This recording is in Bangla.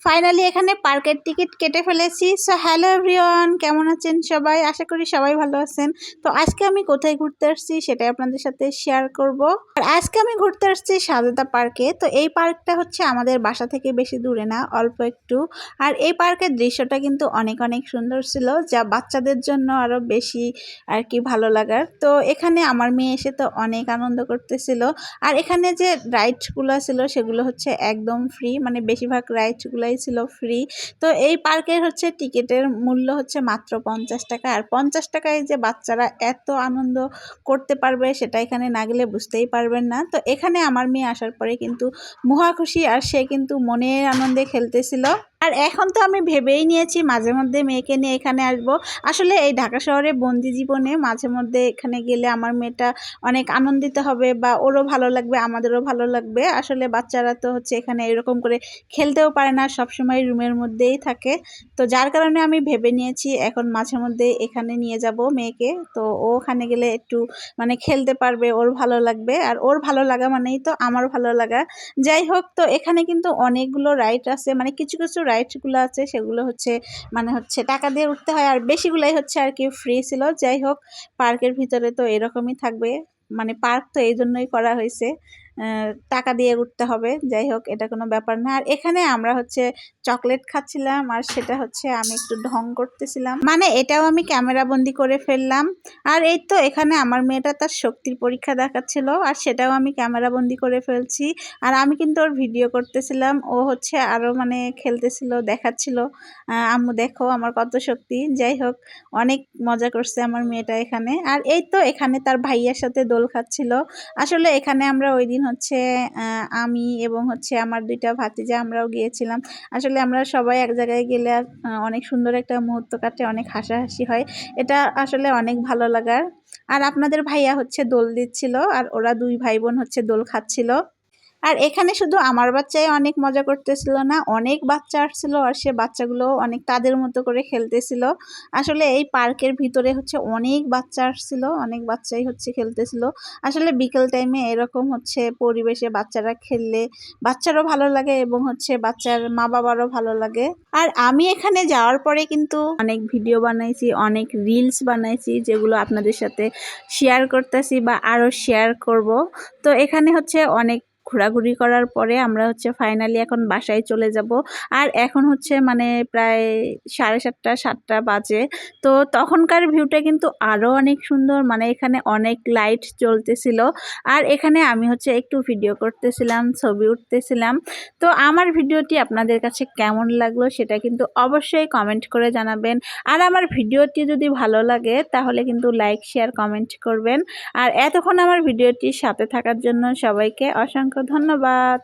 ফাইনালি এখানে পার্কের টিকিট কেটে ফেলেছি। সো হ্যালো এভরিওয়ান, কেমন আছেন সবাই? আশা করি সবাই ভালো আছেন। তো আজকে আমি কোথায় ঘুরতে আসছি সেটাই আপনাদের সাথে শেয়ার করব। আর আজকে আমি ঘুরতে আসছি স্বাগতা পার্কে। তো এই পার্কটা হচ্ছে আমাদের বাসা থেকে বেশি দূরে না, অল্প একটু। আর এই পার্কের দৃশ্যটা কিন্তু অনেক অনেক সুন্দর ছিল, যা বাচ্চাদের জন্য আরও বেশি আর কি ভালো লাগার। তো এখানে আমার মেয়ে এসে তো অনেক আনন্দ করতেছিল। আর এখানে যে রাইডসগুলো ছিল সেগুলো হচ্ছে একদম ফ্রি, মানে বেশিরভাগ রাইডসগুলাই ছিল ফ্রি। তো এই পার্কের হচ্ছে টিকিটের মূল্য হচ্ছে মাত্র 50 টাকা। আর 50 টাকায় যে বাচ্চারা এত আনন্দ করতে পারবে সেটা এখানে না গেলে বুঝতেই পারবেন না। তো এখানে আমার মেয়ে আসার পরে কিন্তু মহা খুশি, আর সে কিন্তু মনের আনন্দে খেলতেছিল। আর এখন তো আমি ভেবেই নিয়েছি মাঝে মধ্যে মেয়েকে নিয়ে এখানে আসব। আসলে এই ঢাকা শহরে বন্দি জীবনে মাঝে মধ্যে এখানে গেলে আমার মেয়েটা অনেক আনন্দিত হবে, বা ওরও ভালো লাগবে, আমাদেরও ভালো লাগবে। আসলে বাচ্চারা তো হচ্ছে এখানে এরকম করে খেলতেও পারে না, সবসময় রুমের মধ্যেই থাকে। তো যার কারণে আমি ভেবে নিয়েছি এখন মাঝে মধ্যে এখানে নিয়ে যাব মেয়েকে। তো ও ওখানে গেলে একটু মানে খেলতে পারবে, ওর ভালো লাগবে। আর ওর ভালো লাগা মানেই তো আমার ভালো লাগা। যাই হোক, তো এখানে কিন্তু অনেকগুলো রাইড আছে, মানে কিছু কিছু রাইডসগুলো আছে সেগুলো হচ্ছে মানে হচ্ছে টাকা দিয়ে উঠতে হয়, আর বেশিগুলাই হচ্ছে আর কি ফ্রি ছিল। যাই হোক, পার্কের ভিতরে তো এরকমই থাকবে, মানে পার্ক তো এই জন্যই করা হয়েছে, টাকা দিয়ে উঠতে হবে। যাই হোক, এটা কোনো ব্যাপার না। আর এখানে আমরা হচ্ছে চকলেট খাচ্ছিলাম, আর সেটা হচ্ছে আমি একটু ঢং করতেছিলাম, মানে এটাও আমি ক্যামেরা বন্দি করে ফেললাম। আর এই তো এখানে আমার মেয়েটা তার শক্তির পরীক্ষা দেখাচ্ছিল, আর সেটাও আমি ক্যামেরা বন্দি করে ফেলছি। আর আমি কিন্তু ওর ভিডিও করতেছিলাম, ও হচ্ছে আরও মানে খেলতেছিল, দেখাচ্ছিল আম্মু দেখো আমার কত শক্তি। যাই হোক, অনেক মজা করছে আমার মেয়েটা এখানে। আর এই তো এখানে তার ভাইয়ার সাথে দোল খাচ্ছিল। আসলে এখানে আমরা ওই দিন হচ্ছে আমি এবং হচ্ছে আমার 2টা ভাতিজা আমরাও গিয়েছিলাম। আসলে আমরা সবাই এক জায়গায় গেলে অনেক সুন্দর একটা মুহূর্ত কাটে, অনেক হাসাহাসি হয়, এটা আসলে অনেক ভালো লাগার। আর আপনাদের ভাইয়া হচ্ছে দোল দিচ্ছিল, আর ওরা 2 ভাই বোন হচ্ছে দোল খাচ্ছিল। আর এখানে শুধু আমার বাচ্চাই অনেক মজা করতেছিল না, অনেক বাচ্চা আসছিল, আর সে বাচ্চাগুলো অনেক তাদের মতো করে খেলতেছিল। আসলে এই পার্কের ভিতরে হচ্ছে অনেক বাচ্চা আসছিল, অনেক বাচ্চাই হচ্ছে খেলতেছিল। আসলে বিকেল টাইমে এরকম হচ্ছে পরিবেশে বাচ্চারা খেললে বাচ্চারও ভালো লাগে, এবং হচ্ছে বাচ্চার মা বাবারও ভালো লাগে। আর আমি এখানে যাওয়ার পরে কিন্তু অনেক ভিডিও বানাইছি, অনেক রিলস বানাইছি, যেগুলো আপনাদের সাথে শেয়ার করতেছি বা আরও শেয়ার করব। তো এখানে হচ্ছে অনেক ঘোরাঘুরি করার পরে আমরা হচ্ছে ফাইনালি এখন বাসায় চলে যাব। আর এখন হচ্ছে মানে প্রায় 7:30 7টা বাজে। তো তখনকার ভিউটা কিন্তু আরও অনেক সুন্দর, মানে এখানে অনেক লাইট জ্বলতেছিল। আর এখানে আমি হচ্ছে একটু ভিডিও করতেছিলাম, ছবি উঠতেছিলাম। তো আমার ভিডিওটি আপনাদের কাছে কেমন লাগলো সেটা কিন্তু অবশ্যই কমেন্ট করে জানাবেন। আর আমার ভিডিওটি যদি ভালো লাগে তাহলে কিন্তু লাইক শেয়ার কমেন্ট করবেন। আর এতক্ষণ আমার ভিডিওটির সাথে থাকার জন্য সবাইকে অসংখ্য ধন্যবাদ।